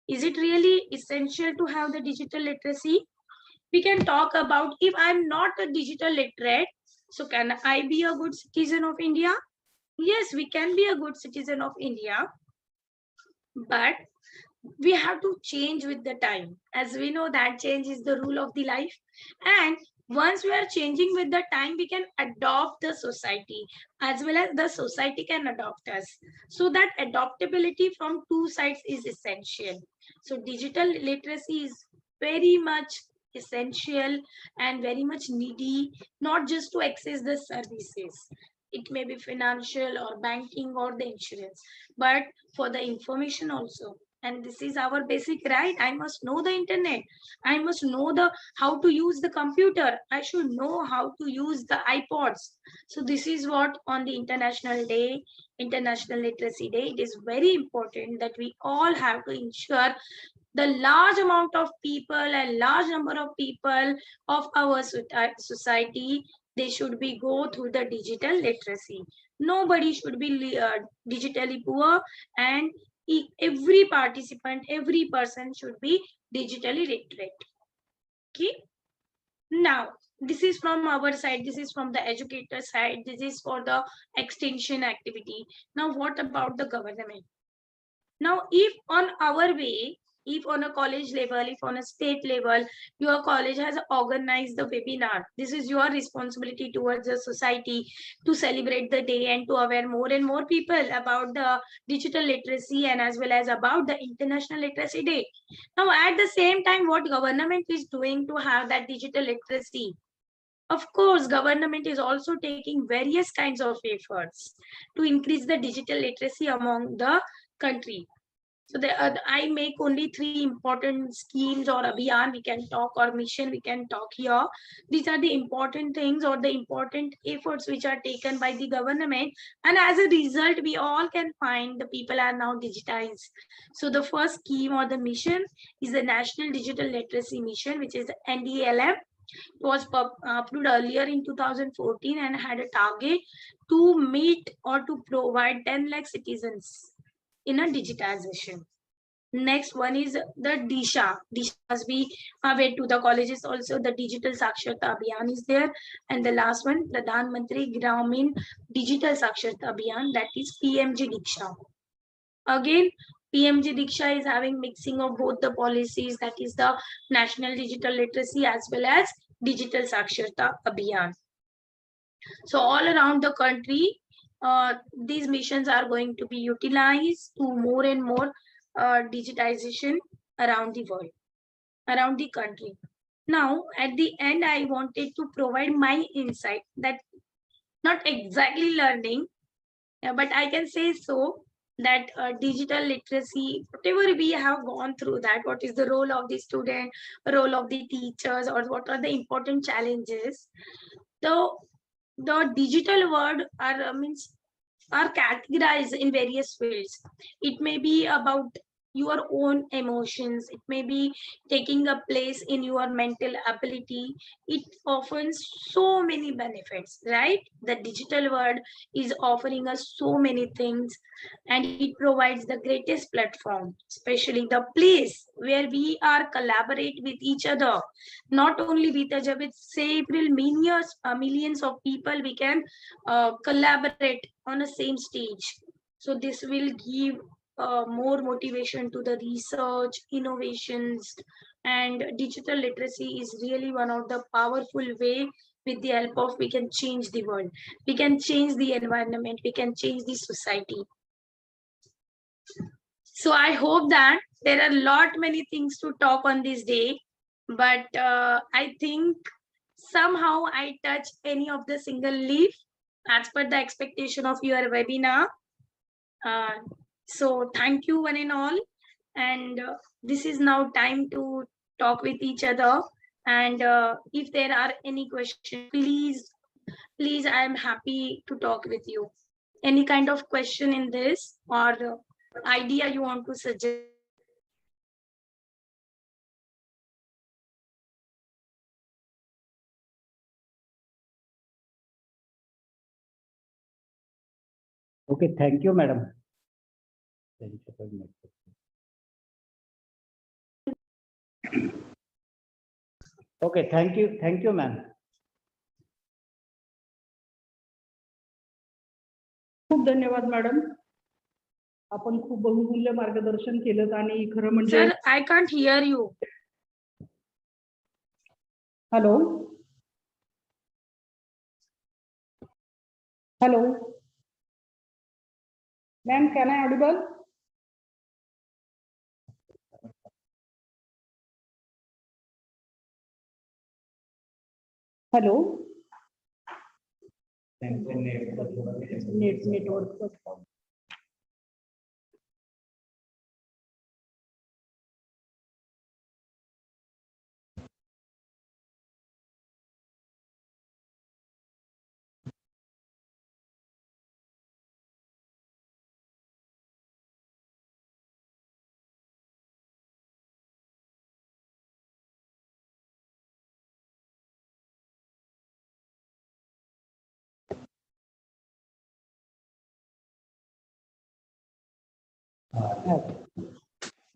is it really essential to have the digital literacy? We can talk about, if I'm not a digital literate, so can I be a good citizen of India? Yes, we can be a good citizen of India, but we have to change with the time. As we know that change is the rule of the life. And once we are changing with the time, we can adopt the society as well as the society can adopt us. So that adaptability from two sides is essential. So digital literacy is very much essential and very much needy, not just to access the services. It may be financial or banking or the insurance, but for the information also. And this is our basic right. I must know the internet. I must know the how to use the computer. I should know how to use the iPods. So this is what on the International Literacy Day, it is very important that we all have to ensure the large amount of people and large number of people of our society, they should be go through the digital literacy. Nobody should be digitally poor, and every participant, every person should be digitally literate. Okay. Now, this is from our side. This is from the educator side. This is for the extension activity. Now, what about the government? Now, if on our way, if on a college level, if on a state level, your college has organized the webinar, this is your responsibility towards the society to celebrate the day and to aware more and more people about the digital literacy and as well as about the International Literacy Day. Now, at the same time, what government is doing to have that digital literacy? Of course, government is also taking various kinds of efforts to increase the digital literacy among the country. So I make only 3 important schemes or abhiyan we can talk, or mission we can talk here. These are the important things or the important efforts which are taken by the government, and as a result we all can find the people are now digitized. So the first scheme or the mission is the National Digital Literacy Mission, which is NDLM. It was approved earlier in 2014 and had a target to meet or to provide 10 lakh citizens in a digitization. Next one is the Disha. Disha must be away to the colleges also. The Digital Saksharta Abhiyan is there. And the last one, Pradhan Mantri Gramin Digital Saksharta Abhiyan, that is PMG Diksha. Again, PMG Diksha is having mixing of both the policies, that is the National Digital Literacy as well as Digital Saksharta Abhiyan. So all around the country, these missions are going to be utilized to more and more digitization around the world, around the country. Now, at the end, I wanted to provide my insight that not exactly learning, but I can say so that digital literacy, whatever we have gone through that, what is the role of the student, role of the teachers, or what are the important challenges. The digital world are categorized in various fields. It may be about your own emotions. It may be taking a place in your mental ability. It offers so many benefits, right? The digital world is offering us so many things, and it provides the greatest platform, especially the place where we are collaborate with each other, not only with each other, with several millions of people we can collaborate on the same stage. So this will give more motivation to the research, innovations, and digital literacy is really one of the powerful way. With the help of, we can change the world, we can change the environment, we can change the society. So I hope that there are many things to talk on this day, but I think somehow I touch any of the single leaf as per the expectation of your webinar. So thank you one and all, and this is now time to talk with each other, and if there are any questions, please I am happy to talk with you. Any kind of question in this or idea you want to suggest? Okay, thank you, madam. Okay, thank you, ma'am. खूप धन्यवाद madam. आपण खूप बहुमूल्य मार्गदर्शन केलं आणि खरं म्हणजे Sir, I can't hear you. Hello hello ma'am, can I Audible? Hello, network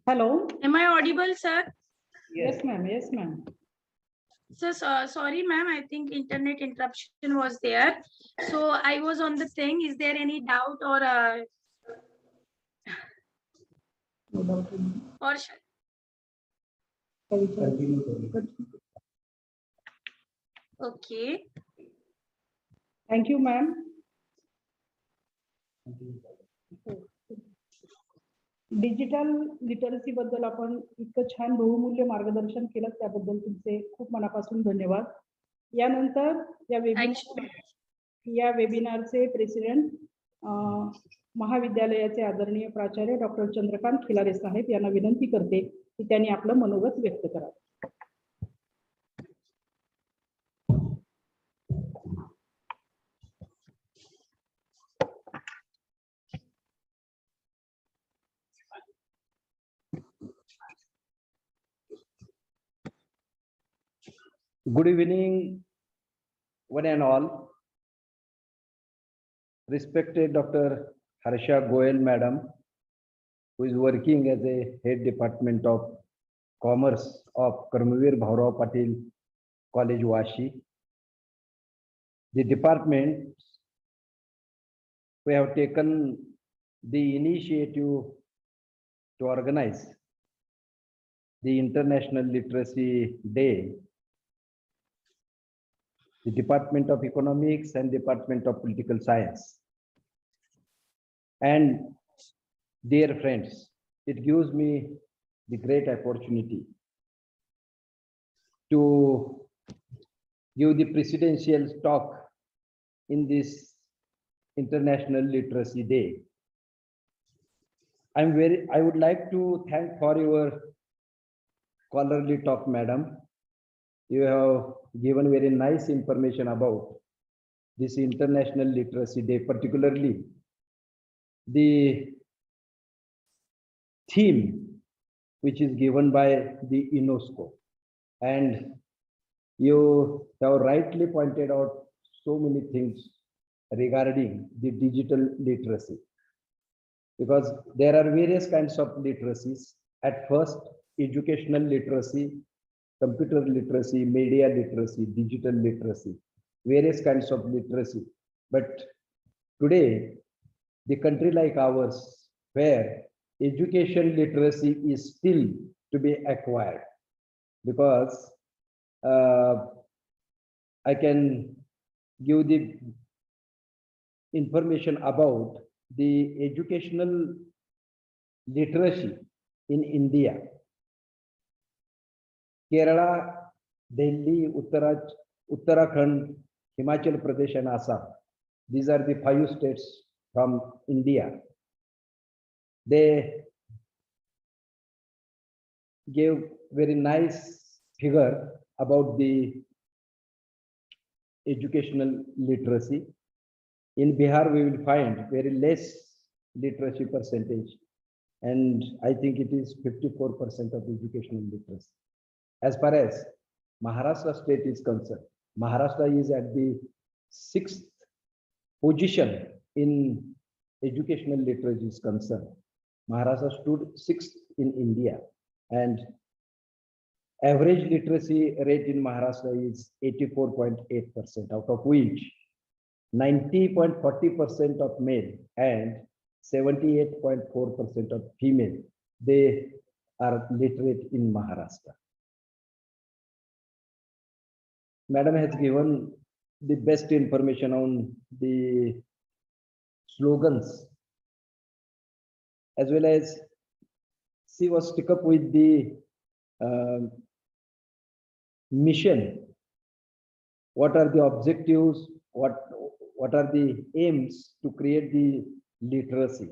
Hello. Am I audible, sir? Yes, ma'am. Yes, ma'am. So sorry, ma'am. I think internet interruption was there. So I was on the thing. Is there any doubt or No doubt. or okay? Thank you, ma'am. Digital literacy बद्दल आपण इतकं छान बहुमूल्य मार्गदर्शन केलं, त्याबद्दल तुमचे खूप मनापासून धन्यवाद. यानंतर या वेबिनारचे प्रेसिडेंट महाविद्यालयाचे आदरणीय प्राचार्य डॉक्टर चंद्रकांत खिलारे साहेब यांना विनंती करते की त्यांनी आपलं मनोगत व्यक्त करावं. Good evening, one and all. Respected Dr. Harsha Goel, Madam, who is working as a head department of commerce of Karmavir Bhaurao Patil College, Vashi. The department, we have taken the initiative to organize the International Literacy Day. The Department of Economics and Department of Political Science. And dear friends, it gives me the great opportunity to give the presidential talk in this International Literacy Day. I would like to thank for your scholarly talk, Madam. You have given very nice information about this International Literacy Day, particularly the theme which is given by the UNESCO. And you have rightly pointed out so many things regarding the digital literacy, because there are various kinds of literacies. At first, educational literacy, computer literacy, media literacy, digital literacy, various kinds of literacy. But today, the country like ours, where education literacy is still to be acquired, because I can give the information about the educational literacy in India. Kerala, Delhi, Uttarakhand, Himachal Pradesh and Assam. These are the 5 states from India. They gave very nice figure about the educational literacy. In Bihar, we will find very less literacy percentage. And I think it is 54% of educational literacy. As far as Maharashtra state is concerned, Maharashtra is at the 6th position in educational literacy is concerned. Maharashtra stood 6th in India, and average literacy rate in Maharashtra is 84.8%, out of which 90.40% of male and 78.4% of female, they are literate in Maharashtra. Madam has given the best information on the slogans, as well as she was stuck up with the mission. What are the objectives? What are the aims to create the literacy,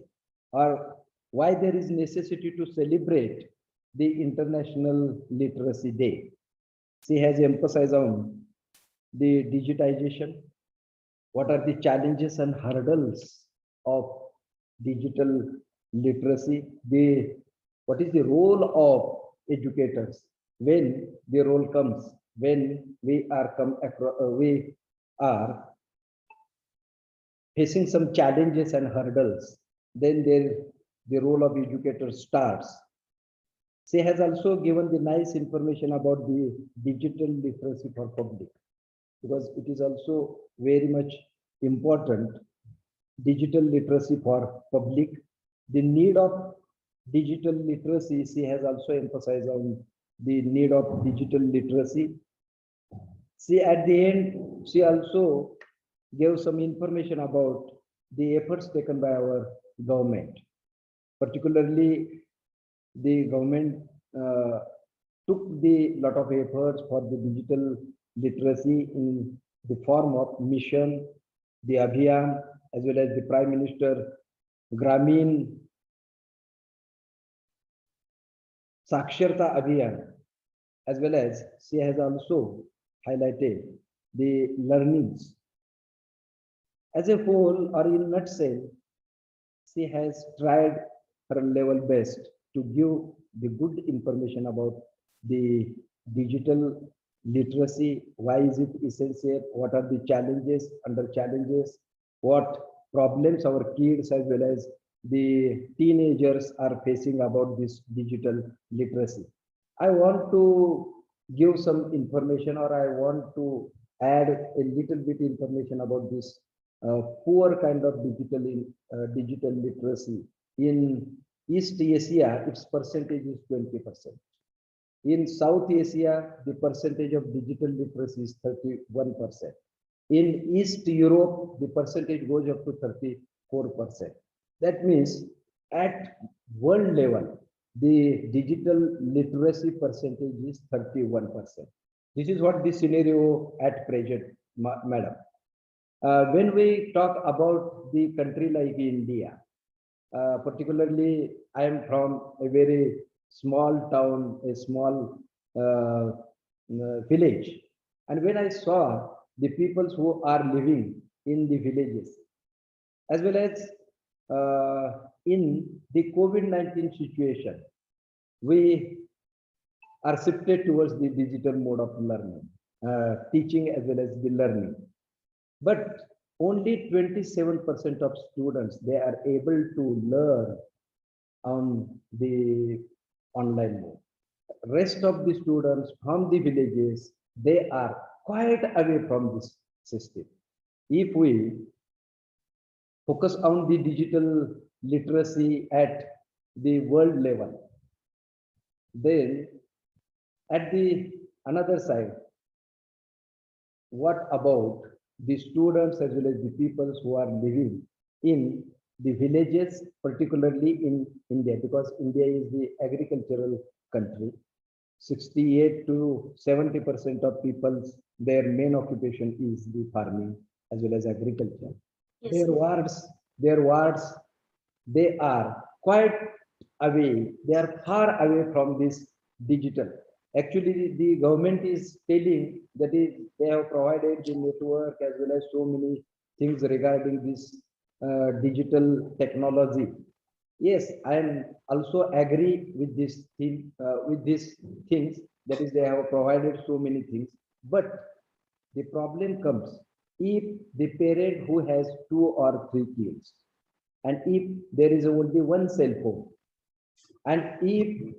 or why there is necessity to celebrate the International Literacy Day? She has emphasized on the digitization. What are the challenges and hurdles of digital literacy? What is the role of educators when the role comes, when we are facing some challenges and hurdles, then the role of educators starts. She has also given the nice information about the digital literacy for public, because it is also very much important. Digital literacy for public, the need of digital literacy, she has also emphasized on the need of digital literacy. She at the end, she also gave some information about the efforts taken by our government. Particularly, the government took the lot of efforts for the digital literacy in the form of mission, the Abhiyan, as well as the Prime Minister Gramin Saksharta Abhiyan, as well as she has also highlighted the learnings. As a whole, or in a nutshell, she has tried her level best to give the good information about the digital literacy. Why is it essential? What are the challenges, under challenges? What problems our kids as well as the teenagers are facing about this digital literacy? I want to give some information, or I want to add a little bit information about this poor kind of digital literacy. In East Asia, its percentage is 20%. In South Asia, the percentage of digital literacy is 31%. In East Europe, the percentage goes up to 34%. That means at world level, the digital literacy percentage is 31%. This is what the scenario at present, madam. When we talk about the country like India, particularly I am from a very small town, a small village. And when I saw the peoples who are living in the villages, as well as in the COVID-19 situation, we are shifted towards the digital mode of learning, teaching as well as the learning. But only 27% of students, they are able to learn on the online mode. Rest of the students from the villages, they are quite away from this system. If we focus on the digital literacy at the world level, then at the another side, what about the students as well as the people who are living in the villages, particularly in India, because India is the agricultural country. 68 to 70% of people's, their main occupation is the farming as well as agriculture. Yes. Their wards, they are quite away, they are far away from this digital. Actually, the government is telling that they have provided the network as well as so many things regarding this digital technology. Yes, I am also agree with this thing, with these things. That is, they have provided so many things. But the problem comes if the parent who has 2 or 3 kids, and if there is only one cell phone, and if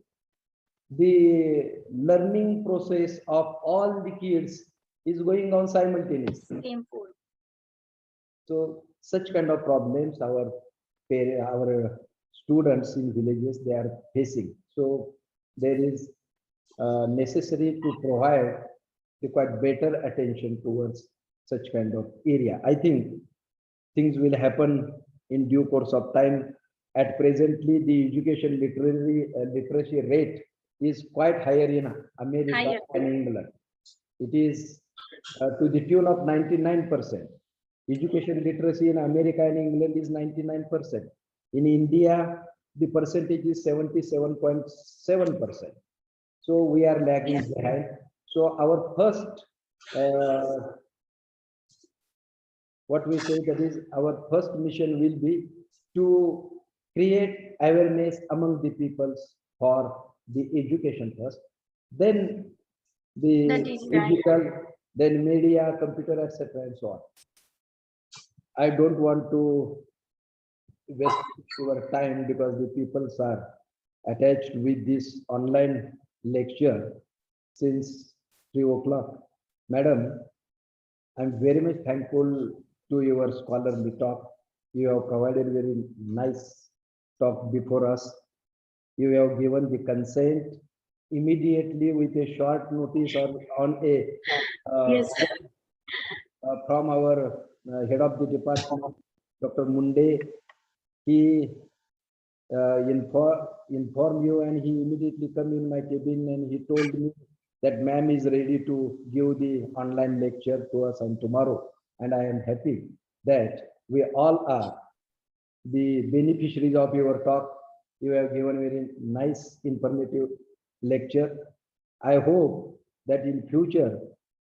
the learning process of all the kids is going on simultaneously. Same phone. So such kind of problems our students in villages, they are facing. So there is necessary to provide the quite better attention towards such kind of area. I think things will happen in due course of time. At presently, the education literacy rate is quite higher in America and England. It is to the tune of 99%. Education literacy in America and England is 99%. In India, the percentage is 77.7%. So we are lagging behind. So our first, what we say, that is our first mission will be to create awareness among the peoples for the education first, then the digital, then media, computer, etc. and so on. I don't want to waste your time because the peoples are attached with this online lecture since 3 o'clock. Madam, I'm very much thankful to your scholarly talk. You have provided very nice talk before us. You have given the consent immediately with a short notice or on a from our head of the department, Dr. Munde. He informed you, and he immediately come in my cabin and he told me that ma'am is ready to give the online lecture to us on tomorrow. And I am happy that we all are the beneficiaries of your talk. You have given very nice informative lecture. I hope that in future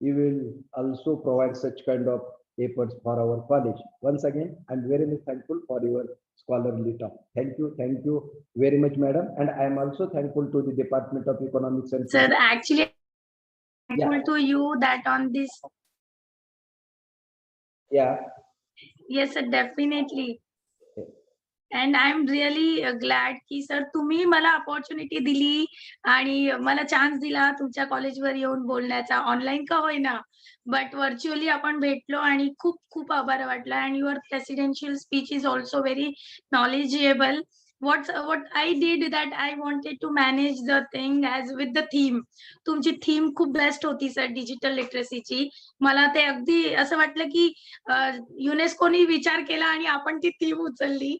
you will also provide such kind of efforts for our college. Once again, I'm very much thankful for your scholarly talk. Thank you very much, madam. And I am also thankful to the Department of Economics and Sir, actually, I'm Yeah. thankful to you that on this. Yeah. Yes, sir, definitely. Okay. And I'm really glad की sir तुम्ही मला opportunity दिली आणि मला chance दिला तुमच्या कॉलेजवर येऊन बोलण्याचा, ऑनलाईन का होईना बट व्हर्च्युअली आपण भेटलो आणि खूप खूप आभार वाटला. And your presidential speech is also very knowledgeable. What I did that I wanted to manage the thing as with the theme. तुमची थीम खूप बेस्ट होती सर डिजिटल लिटरसीची. मला ते अगदी असं वाटलं की युनेस्कोनी विचार केला आणि आपण ती थीम उचलली.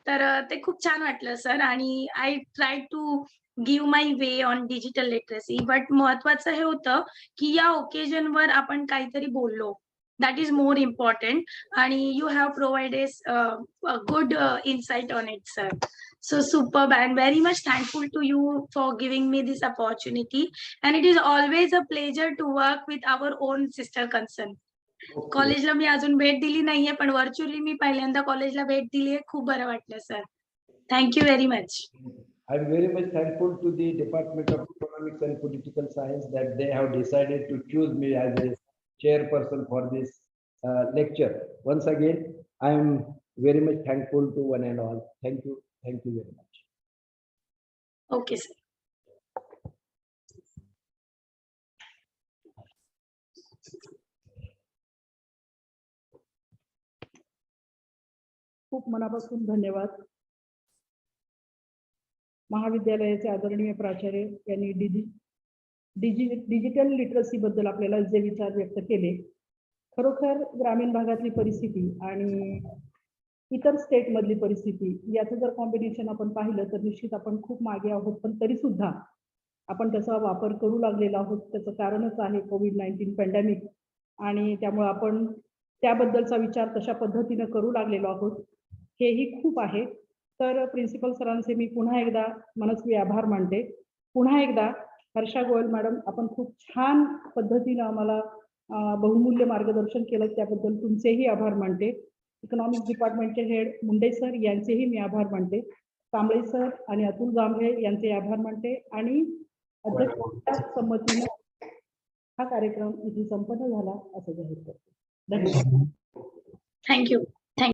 तर ते खूप छान वाटलं सर. आणि I try to give my way on digital literacy. But महत्वाचं हे होतं की या ओकेजनवर आपण काहीतरी बोललो. That is more important, and you have provided a good insight on it, sir. So superb, and very much thankful to you for giving me this opportunity. And it is always a pleasure to work with our own sister concern. कॉलेजला मी अजून भेट दिली नाहीये, पण virtually मी पहिल्यांदा कॉलेजला भेट दिली. खूप बरं वाटलं sir. Thank you very much. I'm very much thankful to the Department of Economics and Political Science that they have decided to choose me as a chairperson for this lecture. Once again, I am very much thankful to one and all. Thank you very much. Okay sir. खूप मनापासून धन्यवाद. महाविद्यालयाचे आदरणीय प्राचार्य यांनी digital literacy बद्दल आपल्याला जे विचार व्यक्त केले, खरोखर ग्रामीण भागातली परिस्थिती आणि इतर स्टेट मधली परिस्थिती याचं जर कॉम्बिनेशन आपण पाहिलं तर निश्चित आपण खूप मागे आहोत. पण तरी सुद्धा आपण त्याचा वापर करू लागलेलो आहोत. त्याचं कारणच आहे कोविड-19 पॅन्डेमिक. आणि त्यामुळे आपण त्याबद्दलचा विचार तशा पद्धतीने करू लागलेलो आहोत. हेही खूप आहे. तर प्रिन्सिपल सरांचे मी पुन्हा एकदा मनस्वी आभार मानते. पुन्हा एकदा हर्षा गोयल मॅडम, आपण खूप छान पद्धतीने आम्हाला बहुमूल्य मार्गदर्शन केलं, त्याबद्दल तुमचेही आभार मानते. इकॉनॉमिक्स डिपार्टमेंटचे हेड मुंडे सर यांचेही मी आभार मानते. कांबळे सर आणि अतुल जांभळे यांचे आभार मानते. आणि अध्यक्षांच्या संमतीने हा कार्यक्रम इथे संपन्न झाला असं जाहीर करते. धन्यवाद. थँक्यू.